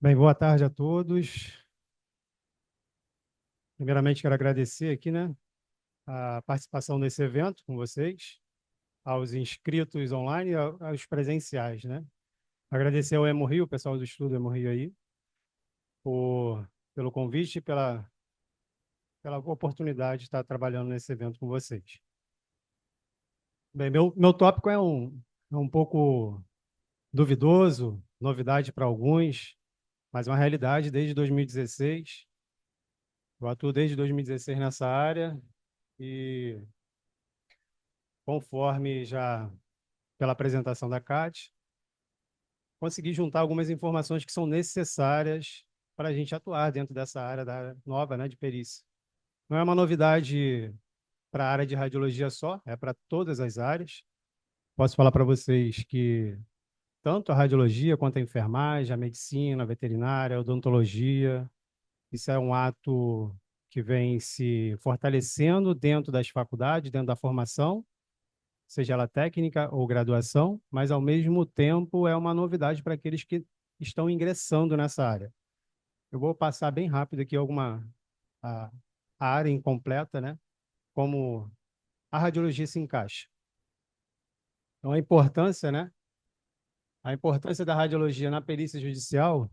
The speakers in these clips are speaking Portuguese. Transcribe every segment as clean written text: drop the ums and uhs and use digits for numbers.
Bem, boa tarde a todos. Primeiramente, quero agradecer aqui, né, a participação nesse evento com vocês, aos inscritos online e aos presenciais, né? Agradecer ao Hemorrio, o pessoal do Estudo Hemorrio aí, pelo convite e pela oportunidade de estar trabalhando nesse evento com vocês. Bem, meu tópico é um pouco duvidoso, novidade para alguns, mas uma realidade desde 2016. Eu atuo desde 2016 nessa área e conforme já pela apresentação da CAT, consegui juntar algumas informações que são necessárias para a gente atuar dentro dessa área da nova, né, de perícia. Não é uma novidade para a área de radiologia só, é para todas as áreas. Posso falar para vocês que tanto a radiologia quanto a enfermagem, a medicina, a veterinária, a odontologia, isso é um ato que vem se fortalecendo dentro das faculdades, dentro da formação, seja ela técnica ou graduação, mas ao mesmo tempo é uma novidade para aqueles que estão ingressando nessa área. Eu vou passar bem rápido aqui a, a área incompleta, né? Como a radiologia se encaixa. Então, a importância, né? A importância da radiologia na perícia judicial,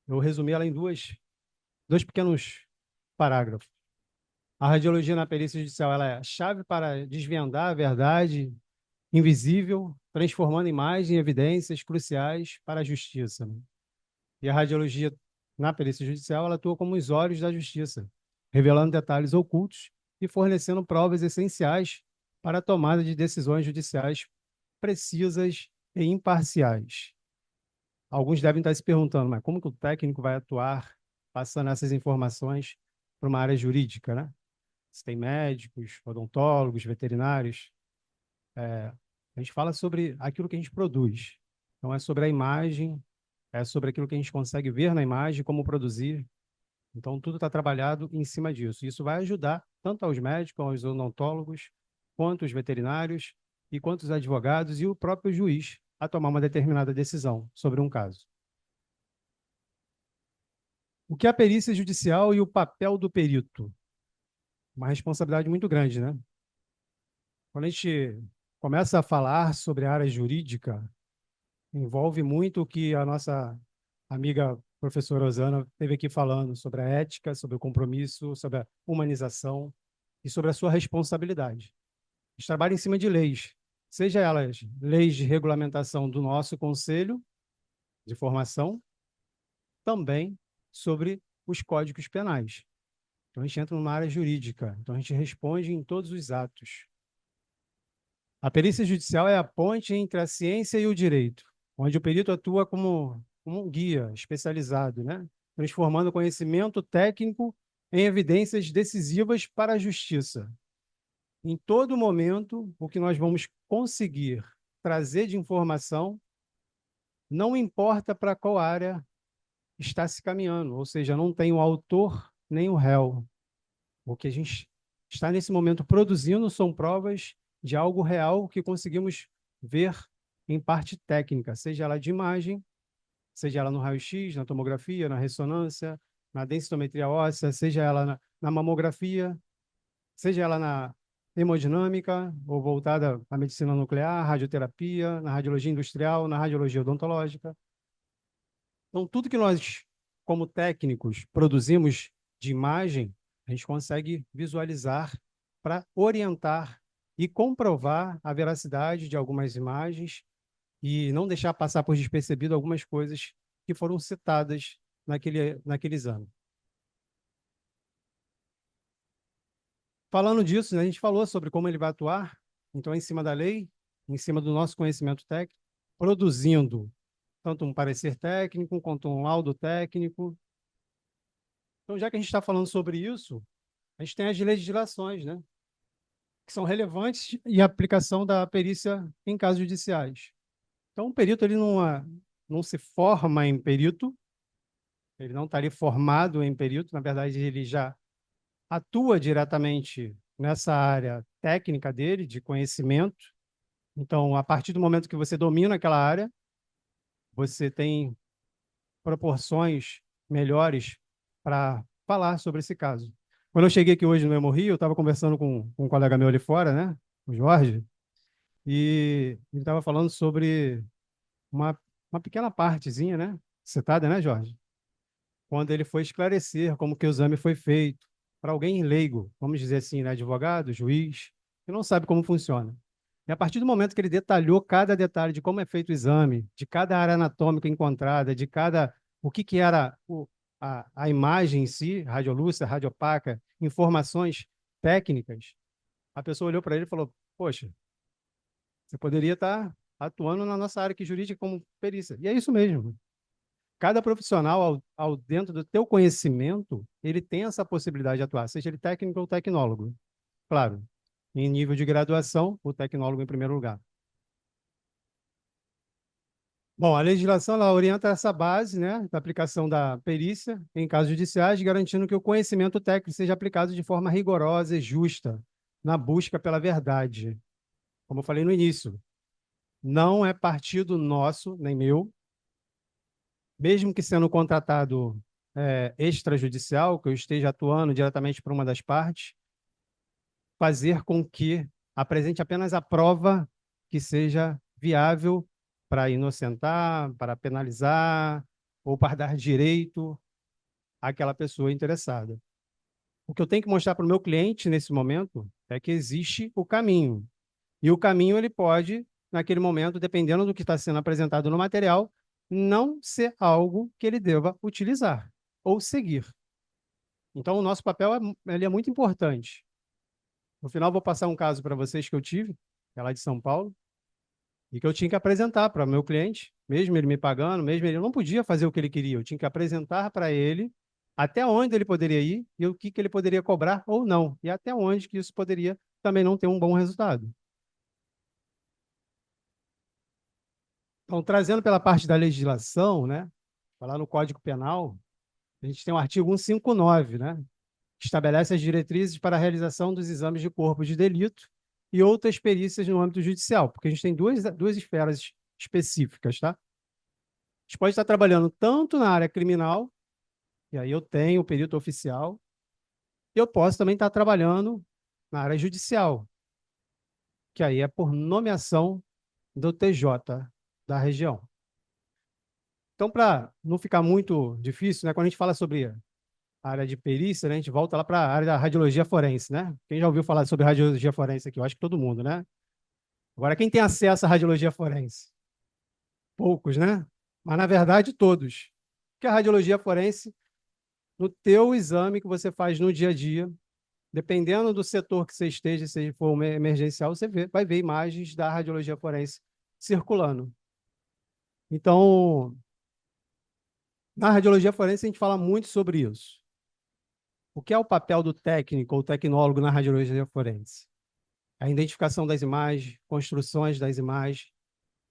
eu resumi ela em dois pequenos parágrafos. A radiologia na perícia judicial ela é a chave para desvendar a verdade invisível, transformando imagens em evidências cruciais para a justiça, né? E a radiologia na perícia judicial ela atua como os olhos da justiça, revelando detalhes ocultos e fornecendo provas essenciais para a tomada de decisões judiciais precisas e imparciais. Alguns devem estar se perguntando, mas como que o técnico vai atuar passando essas informações para uma área jurídica, né? Se tem médicos, odontólogos, veterinários. A gente fala sobre aquilo que a gente produz. Então, é sobre a imagem, é sobre aquilo que a gente consegue ver na imagem, como produzir. Então, tudo está trabalhado em cima disso. Isso vai ajudar tanto aos médicos, aos odontólogos, quanto os veterinários, e quanto os advogados e o próprio juiz a tomar uma determinada decisão sobre um caso. O que é a perícia judicial e o papel do perito? Uma responsabilidade muito grande, né? Quando a gente começa a falar sobre a área jurídica, envolve muito o que a nossa amiga professora Osana esteve aqui falando sobre a ética, sobre o compromisso, sobre a humanização e sobre a sua responsabilidade. A gente trabalha em cima de leis, seja elas leis de regulamentação do nosso conselho de formação, também sobre os códigos penais. Então, a gente entra numa área jurídica, então a gente responde em todos os atos. A perícia judicial é a ponte entre a ciência e o direito, onde o perito atua como um guia especializado, né? Transformando o conhecimento técnico em evidências decisivas para a justiça. Em todo momento, o que nós vamos conseguir trazer de informação não importa para qual área está se caminhando, ou seja, não tem o autor nem o réu. O que a gente está nesse momento produzindo são provas de algo real que conseguimos ver em parte técnica, seja ela de imagem, seja ela no raio-x, na tomografia, na ressonância, na densitometria óssea, seja ela na mamografia, seja ela na hemodinâmica, ou voltada à medicina nuclear, radioterapia, na radiologia industrial, na radiologia odontológica. Então, tudo que nós, como técnicos, produzimos de imagem, a gente consegue visualizar para orientar e comprovar a veracidade de algumas imagens e não deixar passar por despercebido algumas coisas que foram citadas naquele exame. Falando disso, né, a gente falou sobre como ele vai atuar, então, em cima da lei, em cima do nosso conhecimento técnico, produzindo tanto um parecer técnico quanto um laudo técnico. Então, já que a gente está falando sobre isso, a gente tem as legislações, né, que são relevantes e a aplicação da perícia em casos judiciais. Então, o perito ele não se forma em perito, ele não está ali formado em perito, na verdade, ele já atua diretamente nessa área técnica dele, de conhecimento. Então, a partir do momento que você domina aquela área, você tem proporções melhores para falar sobre esse caso. Quando eu cheguei aqui hoje no Hemorrio, eu estava conversando com um colega meu ali fora, né, o Jorge, e ele estava falando sobre uma, uma pequena partezinha, né, citada, né, Jorge? Quando ele foi esclarecer como que o exame foi feito para alguém leigo, vamos dizer assim, né, advogado, juiz, que não sabe como funciona. E a partir do momento que ele detalhou cada detalhe de como é feito o exame, de cada área anatômica encontrada, de cada o que, que era a imagem em si, radiolúcida, radiopaca, informações técnicas, a pessoa olhou para ele e falou: Poxa, você poderia estar atuando na nossa área aqui jurídica como perícia. E é isso mesmo. Cada profissional, ao dentro do teu conhecimento, ele tem essa possibilidade de atuar, seja ele técnico ou tecnólogo. Claro, em nível de graduação, o tecnólogo em primeiro lugar. Bom, a legislação ela orienta essa base, né, da aplicação da perícia em casos judiciais, garantindo que o conhecimento técnico seja aplicado de forma rigorosa e justa na busca pela verdade. Como eu falei no início, não é partido nosso, nem meu, mesmo que sendo contratado extrajudicial, que eu esteja atuando diretamente por uma das partes, fazer com que apresente apenas a prova que seja viável para inocentar, para penalizar ou para dar direito àquela pessoa interessada. O que eu tenho que mostrar para o meu cliente nesse momento é que existe o caminho. E o caminho ele pode, naquele momento, dependendo do que está sendo apresentado no material, não ser algo que ele deva utilizar ou seguir. Então, o nosso papel ele é muito importante. No final, vou passar um caso para vocês que eu tive, que é lá de São Paulo, e que eu tinha que apresentar para o meu cliente, mesmo ele me pagando, mesmo ele não podia fazer o que ele queria, eu tinha que apresentar para ele até onde ele poderia ir e o que, que ele poderia cobrar ou não, e até onde que isso poderia também não ter um bom resultado. Então, trazendo pela parte da legislação, né, falar no Código Penal, a gente tem o artigo 159, né, que estabelece as diretrizes para a realização dos exames de corpo de delito e outras perícias no âmbito judicial, porque a gente tem duas esferas específicas, tá? A gente pode estar trabalhando tanto na área criminal, e aí eu tenho o perito oficial, e eu posso também estar trabalhando na área judicial, que aí é por nomeação do TJ da região. Então, para não ficar muito difícil, né, quando a gente fala sobre a área de perícia, né, a gente volta lá para a área da radiologia forense, né? Quem já ouviu falar sobre radiologia forense aqui? Eu acho que todo mundo, né? Agora, quem tem acesso à radiologia forense? Poucos, né? Mas, na verdade, todos. Porque a radiologia forense, no teu exame que você faz no dia a dia, dependendo do setor que você esteja, se for uma emergencial, você vai ver imagens da radiologia forense circulando. Então, na radiologia forense, a gente fala muito sobre isso. O que é o papel do técnico ou tecnólogo na radiologia forense? A identificação das imagens, construções das imagens,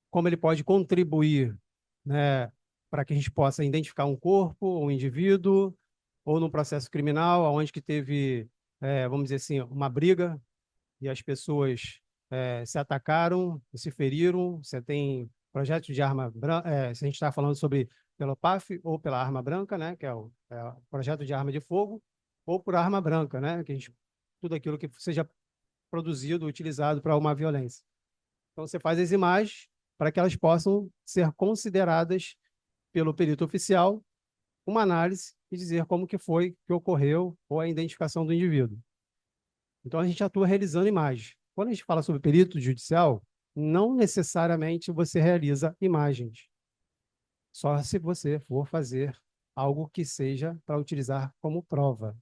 como ele pode contribuir, né, para que a gente possa identificar um corpo, um indivíduo, ou num processo criminal, onde que teve, vamos dizer assim, uma briga e as pessoas se atacaram e se feriram. Você tem projeto de arma branca, se a gente está falando sobre pelo PAF ou pela arma branca, né, que é o projeto de arma de fogo, ou por arma branca, né, que a gente, tudo aquilo que seja produzido, utilizado para uma violência. Então, você faz as imagens para que elas possam ser consideradas pelo perito oficial, uma análise e dizer como que foi que ocorreu ou a identificação do indivíduo. Então, a gente atua realizando imagens. Quando a gente fala sobre perito judicial, não necessariamente você realiza imagens. Só se você for fazer algo que seja para utilizar como prova.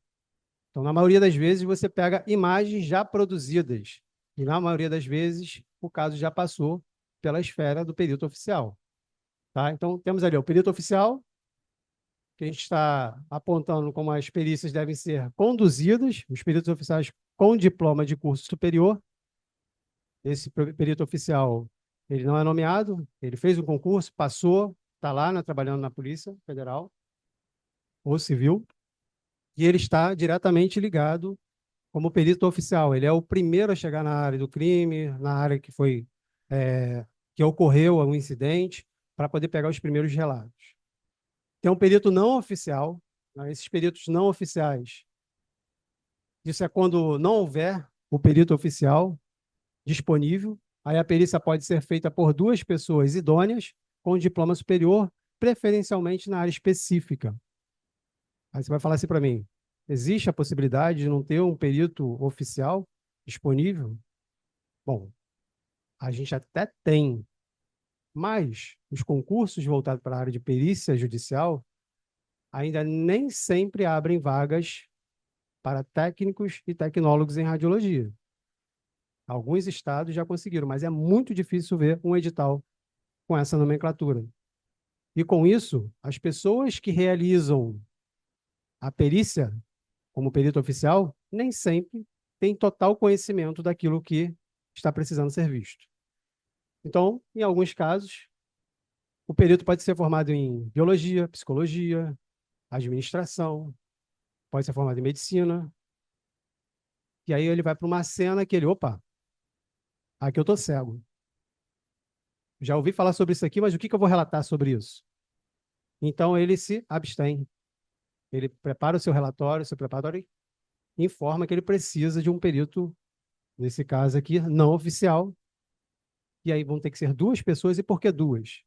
Então, na maioria das vezes, você pega imagens já produzidas. E, na maioria das vezes, o caso já passou pela esfera do perito oficial. Tá? Então, temos ali o perito oficial, que a gente está apontando como as perícias devem ser conduzidas, os peritos oficiais com diploma de curso superior. Esse perito oficial, ele não é nomeado, ele fez um concurso, passou, está lá, né, trabalhando na Polícia Federal ou Civil, e ele está diretamente ligado como perito oficial. Ele é o primeiro a chegar na área do crime, na área que foi que ocorreu um incidente, para poder pegar os primeiros relatos. Tem um perito não oficial, né? Esses peritos não oficiais, isso é quando não houver o perito oficial disponível, aí a perícia pode ser feita por duas pessoas idôneas com diploma superior, preferencialmente na área específica. Aí você vai falar assim para mim, existe a possibilidade de não ter um perito oficial disponível? Bom, a gente até tem, mas os concursos voltados para a área de perícia judicial ainda nem sempre abrem vagas para técnicos e tecnólogos em radiologia. Alguns estados já conseguiram, mas é muito difícil ver um edital com essa nomenclatura. E com isso, as pessoas que realizam a perícia como perito oficial nem sempre têm total conhecimento daquilo que está precisando ser visto. Então, em alguns casos, o perito pode ser formado em biologia, psicologia, administração, pode ser formado em medicina, e aí ele vai para uma cena que ele, opa, aqui eu estou cego. Já ouvi falar sobre isso aqui, mas o que eu vou relatar sobre isso? Então ele se abstém. Ele prepara o seu preparatório e informa que ele precisa de um perito, nesse caso aqui, não oficial, e aí vão ter que ser duas pessoas, e por que duas?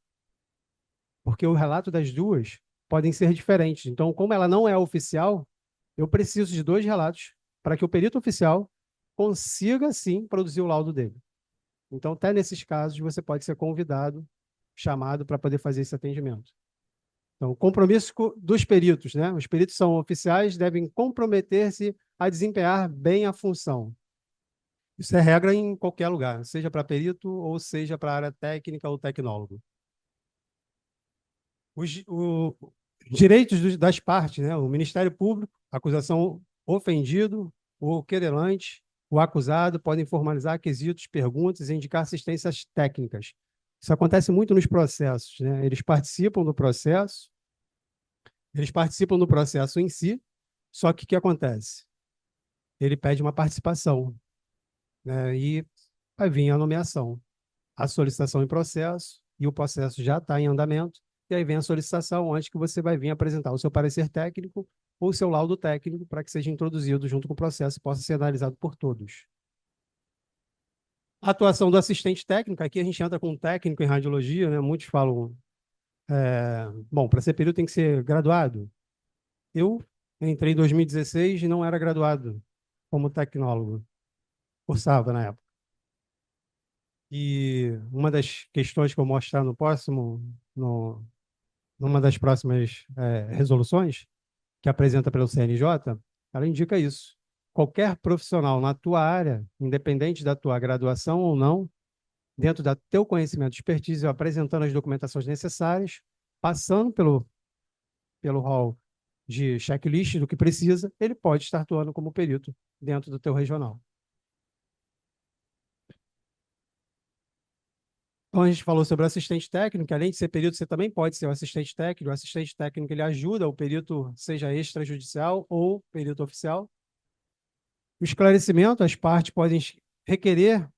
Porque o relato das duas podem ser diferentes. Então, como ela não é oficial, eu preciso de dois relatos para que o perito oficial consiga, sim, produzir o laudo dele. Então, até nesses casos, você pode ser convidado, chamado para poder fazer esse atendimento. Então, compromisso dos peritos, né? Os peritos são oficiais, devem comprometer-se a desempenhar bem a função. Isso é regra em qualquer lugar, seja para perito ou seja para área técnica ou tecnólogo. Os direitos das partes, né? O Ministério Público, acusação ofendido, o querelante, o acusado podem formalizar quesitos, perguntas e indicar assistências técnicas. Isso acontece muito nos processos, né? Eles participam do processo em si, só que o que acontece? Ele pede uma participação, né? E vai vir a nomeação, a solicitação em processo, e o processo já está em andamento, e aí vem a solicitação, onde que você vai vir apresentar o seu parecer técnico ou o seu laudo técnico para que seja introduzido junto com o processo e possa ser analisado por todos. A atuação do assistente técnico, aqui a gente entra com um técnico em radiologia, né? Muitos falam, bom, para ser perito tem que ser graduado. Eu entrei em 2016 e não era graduado como tecnólogo, cursava na época. E uma das questões que eu vou mostrar numa das próximas resoluções, que apresenta pelo CNJ, ela indica isso. Qualquer profissional na tua área, independente da tua graduação ou não, dentro do teu conhecimento, expertise, apresentando as documentações necessárias, passando pelo hall de checklist do que precisa, ele pode estar atuando como perito dentro do teu regional. Então, a gente falou sobre o assistente técnico, além de ser perito, você também pode ser o assistente técnico. O assistente técnico ele ajuda o perito, seja extrajudicial ou perito oficial. O esclarecimento, as partes podem requerer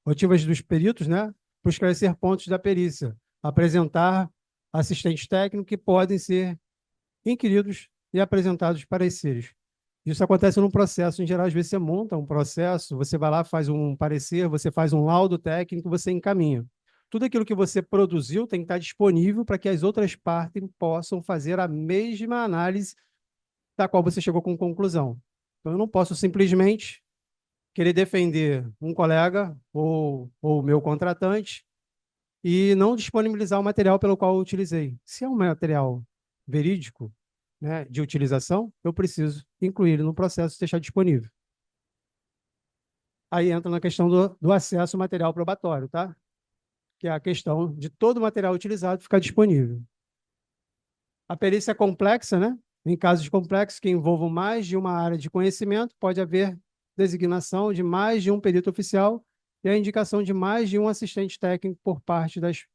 oitivas dos peritos, né, para esclarecer pontos da perícia, apresentar assistentes técnicos que podem ser inquiridos e apresentados pareceres. Isso acontece num processo, em geral, às vezes você monta um processo, você vai lá, faz um parecer, você faz um laudo técnico, você encaminha. Tudo aquilo que você produziu tem que estar disponível para que as outras partes possam fazer a mesma análise da qual você chegou com conclusão. Então, eu não posso simplesmente querer defender um colega ou o meu contratante e não disponibilizar o material pelo qual eu utilizei. Se é um material verídico, né, de utilização, eu preciso incluir ele no processo e deixar disponível. Aí entra na questão do acesso ao material probatório, tá? Que é a questão de todo o material utilizado ficar disponível. A perícia é complexa, né? Em casos complexos que envolvam mais de uma área de conhecimento, pode haver designação de mais de um perito oficial e a indicação de mais de um assistente técnico por parte das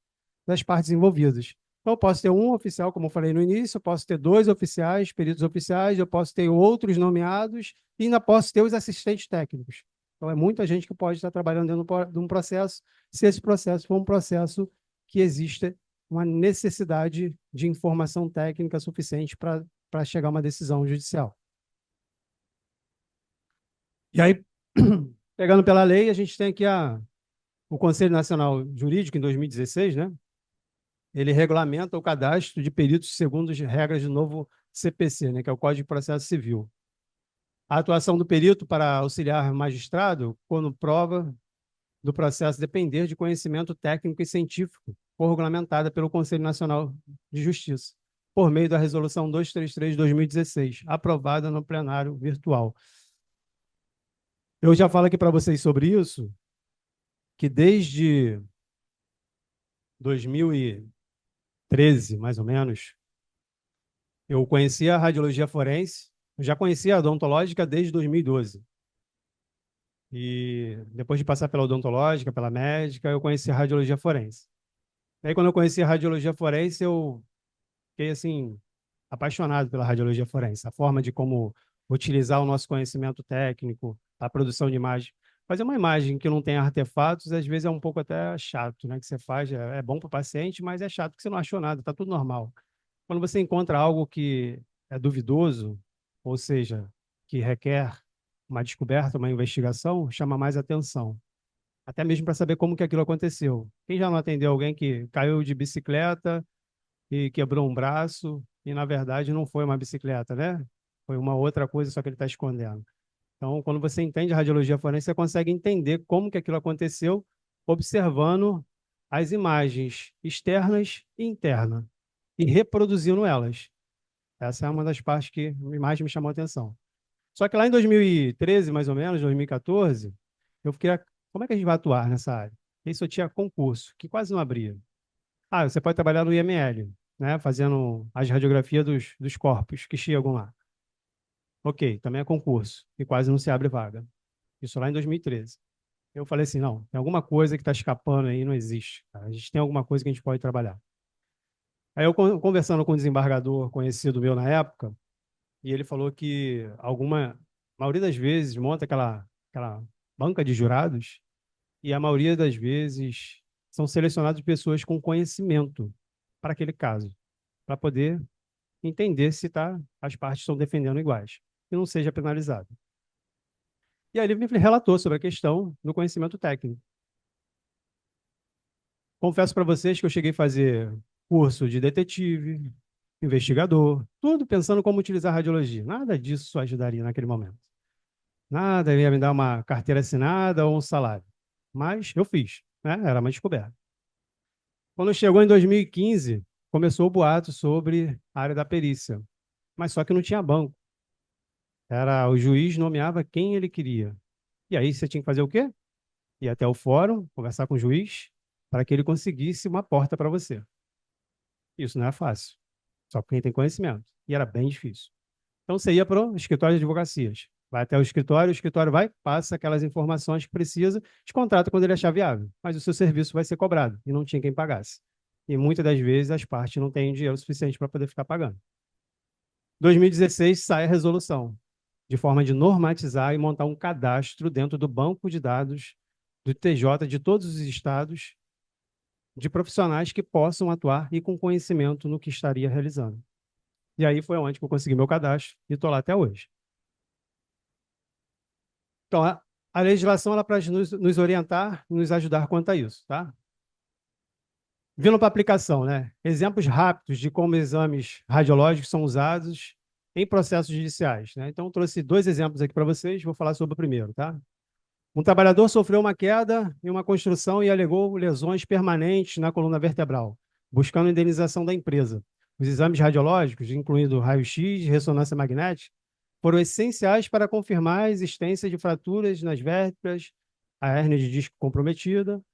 partes envolvidas. Então, eu posso ter um oficial, como eu falei no início, eu posso ter dois oficiais, peritos oficiais, eu posso ter outros nomeados e ainda posso ter os assistentes técnicos. Então, é muita gente que pode estar trabalhando dentro de um processo, se esse processo for um processo que exista uma necessidade de informação técnica suficiente para chegar a uma decisão judicial. E aí, pegando pela lei, a gente tem aqui o Conselho Nacional Jurídico, em 2016, né? Ele regulamenta o cadastro de peritos segundo as regras do novo CPC, né, que é o Código de Processo Civil. A atuação do perito para auxiliar magistrado, quando prova do processo depender de conhecimento técnico e científico, for regulamentada pelo Conselho Nacional de Justiça, por meio da Resolução 233 de 2016, aprovada no plenário virtual. Eu já falo aqui para vocês sobre isso, que desde 2013, mais ou menos, eu conhecia a radiologia forense, eu já conhecia a odontológica desde 2012. E depois de passar pela odontológica, pela médica, eu conheci a radiologia forense. Aí, quando eu conheci a radiologia forense, eu fiquei, assim, apaixonado pela radiologia forense. A forma de como utilizar o nosso conhecimento técnico, a produção de imagem. Fazer uma imagem que não tem artefatos, às vezes é um pouco até chato, né? Que você faz, é bom para o paciente, mas é chato porque você não achou nada, está tudo normal. Quando você encontra algo que é duvidoso, ou seja, que requer uma descoberta, uma investigação, chama mais atenção. Até mesmo para saber como que aquilo aconteceu. Quem já não atendeu alguém que caiu de bicicleta e quebrou um braço e, na verdade, não foi uma bicicleta, né? Foi uma outra coisa, só que ele está escondendo. Então, quando você entende a radiologia forense, você consegue entender como que aquilo aconteceu, observando as imagens externas e internas e reproduzindo elas. Essa é uma das partes que mais me chamou a atenção. Só que lá em 2013, mais ou menos, 2014, eu fiquei, como é que a gente vai atuar nessa área? Isso eu tinha concurso, que quase não abria. Ah, você pode trabalhar no IML, né, fazendo as radiografias dos corpos que chegam lá. Ok, também é concurso, e quase não se abre vaga. Isso lá em 2013. Eu falei assim, não, tem alguma coisa que está escapando aí, não existe. Cara. A gente tem alguma coisa que a gente pode trabalhar. Aí eu conversando com um desembargador conhecido meu na época, e ele falou que a maioria das vezes monta aquela banca de jurados e a maioria das vezes são selecionadas pessoas com conhecimento para aquele caso, para poder entender se as partes estão defendendo iguais e não seja penalizado. E aí ele me relatou sobre a questão do conhecimento técnico. Confesso para vocês que eu cheguei a fazer curso de detetive, investigador, tudo pensando como utilizar a radiologia. Nada disso ajudaria naquele momento. Nada ia me dar uma carteira assinada ou um salário. Mas eu fiz, né? Era uma descoberta. Quando chegou em 2015, começou o boato sobre a área da perícia. Mas só que não tinha banco. Era o juiz nomeava quem ele queria. E aí você tinha que fazer o quê? Ir até o fórum, conversar com o juiz, para que ele conseguisse uma porta para você. Isso não é fácil. Só quem tem conhecimento. E era bem difícil. Então você ia para o escritório de advocacias. Vai até o escritório vai, passa aquelas informações que precisa, te contrata quando ele achar viável. Mas o seu serviço vai ser cobrado e não tinha quem pagasse. E muitas das vezes as partes não têm dinheiro suficiente para poder ficar pagando. Em 2016 sai a resolução, de forma de normatizar e montar um cadastro dentro do banco de dados do TJ de todos os estados de profissionais que possam atuar e com conhecimento no que estaria realizando. E aí foi onde que eu consegui meu cadastro e estou lá até hoje. Então, a legislação ela para nos orientar, nos ajudar quanto a isso, tá? Vindo para a aplicação, né? Exemplos rápidos de como exames radiológicos são usados em processos judiciais, né? Então, eu trouxe dois exemplos aqui para vocês, vou falar sobre o primeiro, tá? Um trabalhador sofreu uma queda em uma construção e alegou lesões permanentes na coluna vertebral, buscando indenização da empresa. Os exames radiológicos, incluindo raio-x e ressonância magnética, foram essenciais para confirmar a existência de fraturas nas vértebras, a hérnia de disco comprometida.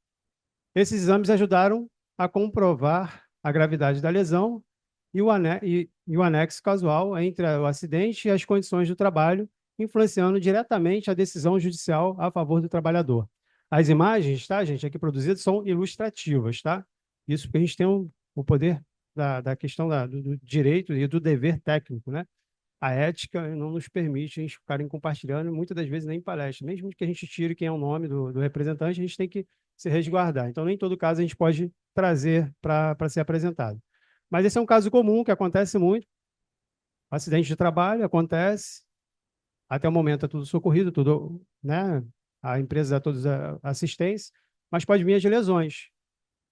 Esses exames ajudaram a comprovar a gravidade da lesão e o anexo casual entre o acidente e as condições do trabalho, influenciando diretamente a decisão judicial a favor do trabalhador. As imagens, tá, gente, aqui produzidas são ilustrativas, tá? Isso porque a gente tem o poder da questão do direito e do dever técnico, né? A ética não nos permite a gente ficarem compartilhando, muitas das vezes nem em palestra. Mesmo que a gente tire quem é o nome do representante, a gente tem que se resguardar. Então, nem em todo caso a gente pode trazer para ser apresentado. Mas esse é um caso comum que acontece muito. Acidente de trabalho acontece, até o momento é tudo socorrido, tudo, né? A empresa dá toda a assistência, mas pode vir as lesões.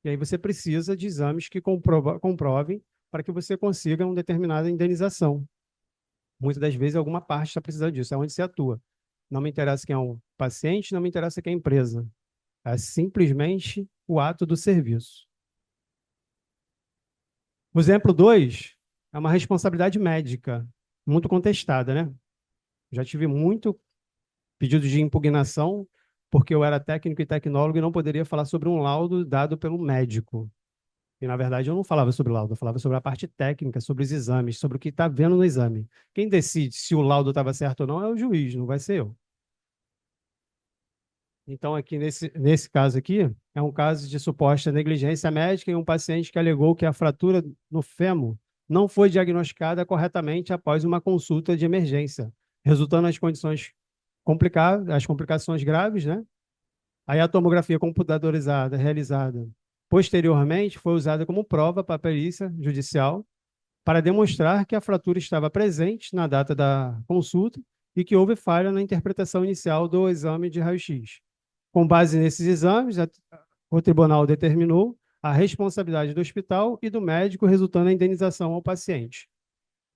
E aí você precisa de exames que comprovem para que você consiga uma determinada indenização. Muitas das vezes alguma parte está precisando disso, é onde você atua. Não me interessa quem é o paciente, não me interessa quem é a empresa. É simplesmente o ato do serviço. O exemplo 2 é uma responsabilidade médica, muito contestada, né? Já tive muito pedido de impugnação, porque eu era técnico e tecnólogo e não poderia falar sobre um laudo dado pelo médico. E, na verdade, eu não falava sobre o laudo, eu falava sobre a parte técnica, sobre os exames, sobre o que está vendo no exame. Quem decide se o laudo estava certo ou não é o juiz, não vai ser eu. Então, aqui nesse caso aqui, é um caso de suposta negligência médica em um paciente que alegou que a fratura no fêmur não foi diagnosticada corretamente após uma consulta de emergência, resultando nas condições complicadas, as complicações graves, né? Aí a tomografia computadorizada realizada posteriormente foi usada como prova para a perícia judicial para demonstrar que a fratura estava presente na data da consulta e que houve falha na interpretação inicial do exame de raio-x. Com base nesses exames, o tribunal determinou a responsabilidade do hospital e do médico, resultando na indenização ao paciente.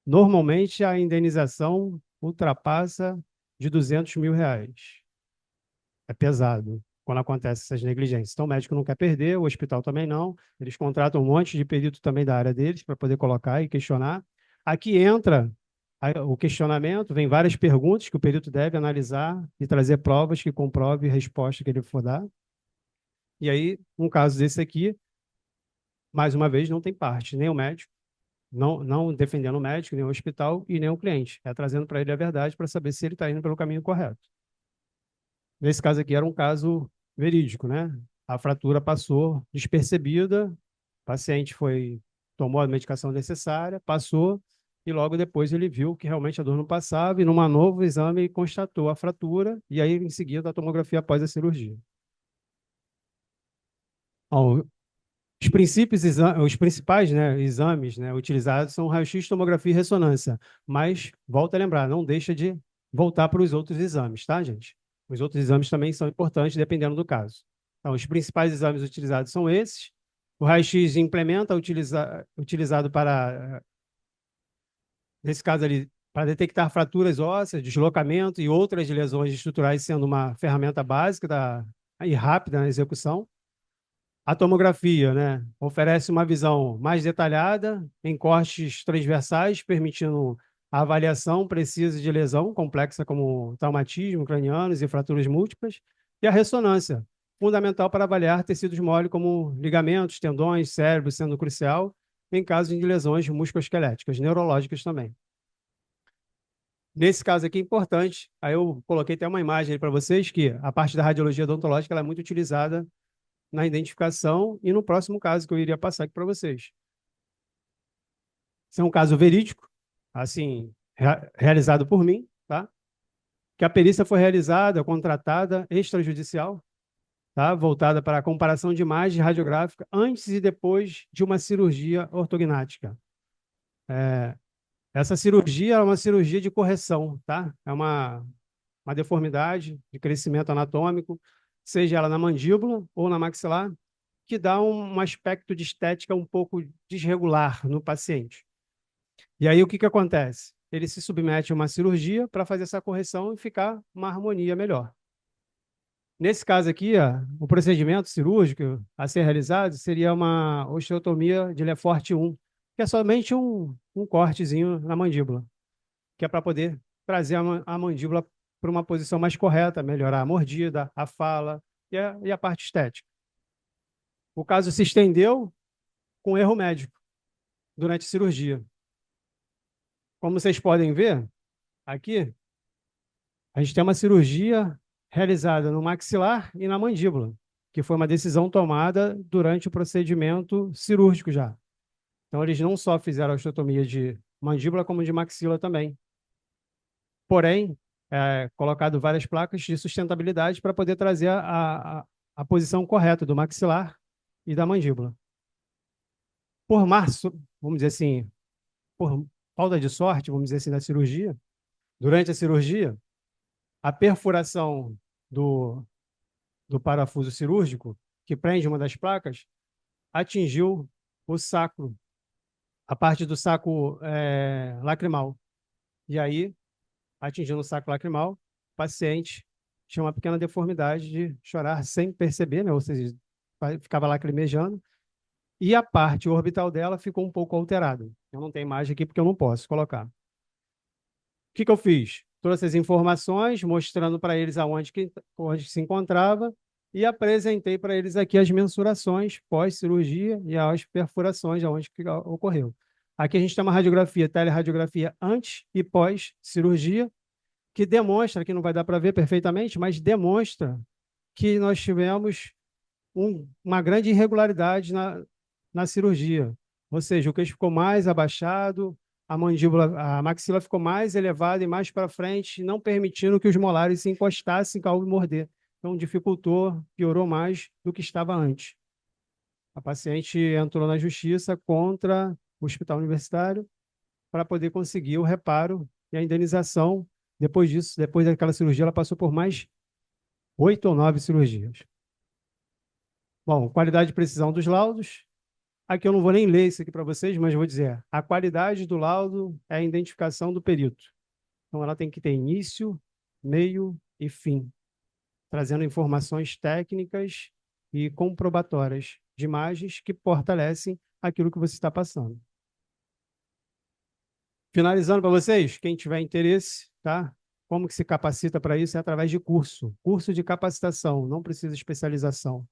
Normalmente, a indenização ultrapassa de R$ 200 mil. É pesado quando acontece essas negligências. Então, o médico não quer perder, o hospital também não. Eles contratam um monte de perito também da área deles para poder colocar e questionar. Aqui entra o questionamento, vem várias perguntas que o perito deve analisar e trazer provas que comprove a resposta que ele for dar. E aí, um caso desse aqui, mais uma vez, não tem parte, nem o médico, não defendendo o médico, nem o hospital e nem o cliente. É trazendo para ele a verdade para saber se ele está indo pelo caminho correto. Nesse caso aqui era um caso verídico, né? A fratura passou despercebida, o paciente tomou a medicação necessária, passou, e logo depois ele viu que realmente a dor não passava, e num novo exame constatou a fratura, e aí em seguida a tomografia após a cirurgia. Bom, os principais, né, exames, né, utilizados são raio-x, tomografia e ressonância, mas volta a lembrar, não deixa de voltar para os outros exames, tá, gente? Os outros exames também são importantes, dependendo do caso. Então, os principais exames utilizados são esses. O raio-x implementa utilizado para, nesse caso ali, para detectar fraturas ósseas, deslocamento e outras lesões estruturais, sendo uma ferramenta básica e rápida na execução. A tomografia, né, oferece uma visão mais detalhada em cortes transversais, permitindo a avaliação precisa de lesão complexa como traumatismo cranianos e fraturas múltiplas, e a ressonância, fundamental para avaliar tecidos moles como ligamentos, tendões, cérebro, sendo crucial em caso de lesões musculoesqueléticas, neurológicas também. Nesse caso aqui é importante, aí eu coloquei até uma imagem para vocês, que a parte da radiologia odontológica ela é muito utilizada na identificação e no próximo caso que eu iria passar aqui para vocês. Esse é um caso verídico, assim, realizado por mim, tá? Que a perícia foi realizada, contratada, extrajudicial, tá? Voltada para a comparação de imagem radiográfica antes e depois de uma cirurgia ortognática. Essa cirurgia é uma cirurgia de correção, tá? É uma deformidade de crescimento anatômico, seja ela na mandíbula ou na maxilar, que dá um aspecto de estética um pouco desregular no paciente. E aí o que acontece? Ele se submete a uma cirurgia para fazer essa correção e ficar uma harmonia melhor. Nesse caso aqui, o procedimento cirúrgico a ser realizado seria uma osteotomia de Lefort 1, que é somente um cortezinho na mandíbula, que é para poder trazer a mandíbula para uma posição mais correta, melhorar a mordida, a fala e a parte estética. O caso se estendeu com erro médico durante a cirurgia. Como vocês podem ver, aqui a gente tem uma cirurgia realizada no maxilar e na mandíbula, que foi uma decisão tomada durante o procedimento cirúrgico já. Então, eles não só fizeram a osteotomia de mandíbula, como de maxila também. Porém, colocado várias placas de sustentabilidade para poder trazer a posição correta do maxilar e da mandíbula. Por março, vamos dizer assim, por falta de sorte, vamos dizer assim, da cirurgia, durante a cirurgia, a perfuração do, do parafuso cirúrgico, que prende uma das placas, atingiu o sacro, a parte do saco lacrimal. E aí, atingindo o saco lacrimal, o paciente tinha uma pequena deformidade de chorar sem perceber, né? Ou seja, ficava lacrimejando, e a parte orbital dela ficou um pouco alterada. Eu não tenho imagem aqui porque eu não posso colocar. O que que eu fiz? Trouxe as informações, mostrando para eles onde se encontrava, e apresentei para eles aqui as mensurações pós-cirurgia e as perfurações aonde que ocorreu. Aqui a gente tem uma radiografia, teleradiografia antes e pós-cirurgia, que demonstra, que não vai dar para ver perfeitamente, mas demonstra que nós tivemos uma grande irregularidade na cirurgia. Ou seja, o queixo ficou mais abaixado, a mandíbula, a maxila ficou mais elevada e mais para frente, não permitindo que os molares se encostassem ao morder. Então, dificultou, piorou mais do que estava antes. A paciente entrou na justiça contra o hospital universitário para poder conseguir o reparo e a indenização. Depois disso, depois daquela cirurgia, ela passou por mais 8 ou 9 cirurgias. Bom, qualidade e precisão dos laudos. Aqui eu não vou nem ler isso aqui para vocês, mas vou dizer, a qualidade do laudo é a identificação do perito. Então, ela tem que ter início, meio e fim, trazendo informações técnicas e comprobatórias de imagens que fortalecem aquilo que você está passando. Finalizando para vocês, quem tiver interesse, tá? Como que se capacita para isso? É através de curso. Curso de capacitação, não precisa de especialização,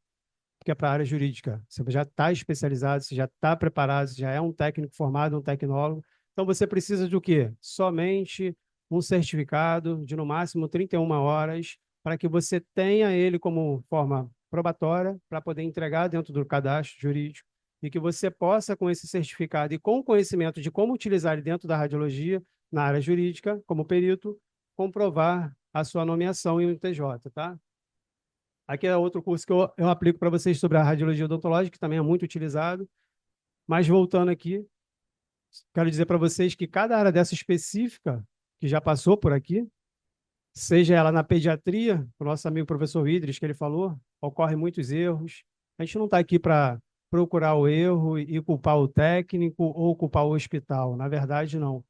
porque é para a área jurídica. Você já está especializado, você já está preparado, você já é um técnico formado, um tecnólogo. Então, você precisa de o quê? Somente um certificado de, no máximo, 31 horas, para que você tenha ele como forma probatória, para poder entregar dentro do cadastro jurídico, e que você possa, com esse certificado e com o conhecimento de como utilizar ele dentro da radiologia, na área jurídica, como perito, comprovar a sua nomeação em um TJ, tá? Aqui é outro curso que eu aplico para vocês sobre a radiologia odontológica, que também é muito utilizado. Mas voltando aqui, quero dizer para vocês que cada área dessa específica, que já passou por aqui, seja ela na pediatria, o nosso amigo professor Idris, que ele falou, ocorrem muitos erros. A gente não está aqui para procurar o erro e culpar o técnico ou culpar o hospital. Na verdade, não.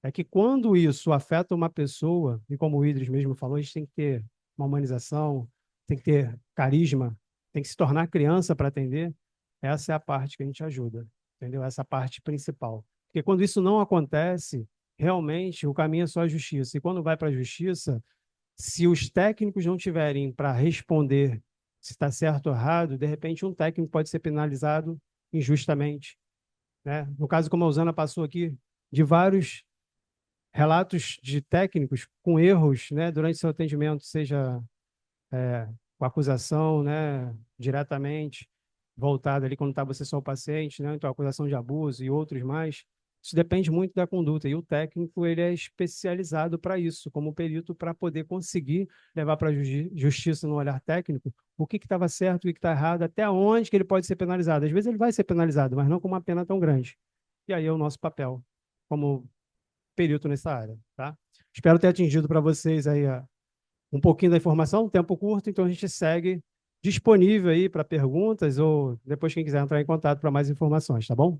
É que quando isso afeta uma pessoa, e como o Idris mesmo falou, a gente tem que ter uma humanização, tem que ter carisma, tem que se tornar criança para atender. Essa é a parte que a gente ajuda, entendeu? Essa parte principal. Porque quando isso não acontece, realmente o caminho é só a justiça. E quando vai para a justiça, se os técnicos não tiverem para responder se está certo ou errado, de repente um técnico pode ser penalizado injustamente, né? No caso, como a Usana passou aqui, de vários relatos de técnicos com erros, né, durante seu atendimento, seja com acusação, né, diretamente voltada ali quando está você só o paciente, né, então acusação de abuso e outros mais. Isso depende muito da conduta e o técnico ele é especializado para isso, como perito, para poder conseguir levar para a justiça no olhar técnico o que estava certo, o que está errado, até onde que ele pode ser penalizado. Às vezes ele vai ser penalizado, mas não com uma pena tão grande. E aí é o nosso papel como perito nessa área, tá? Espero ter atingido para vocês aí um pouquinho da informação, um tempo curto, então a gente segue disponível aí para perguntas ou depois quem quiser entrar em contato para mais informações, tá bom?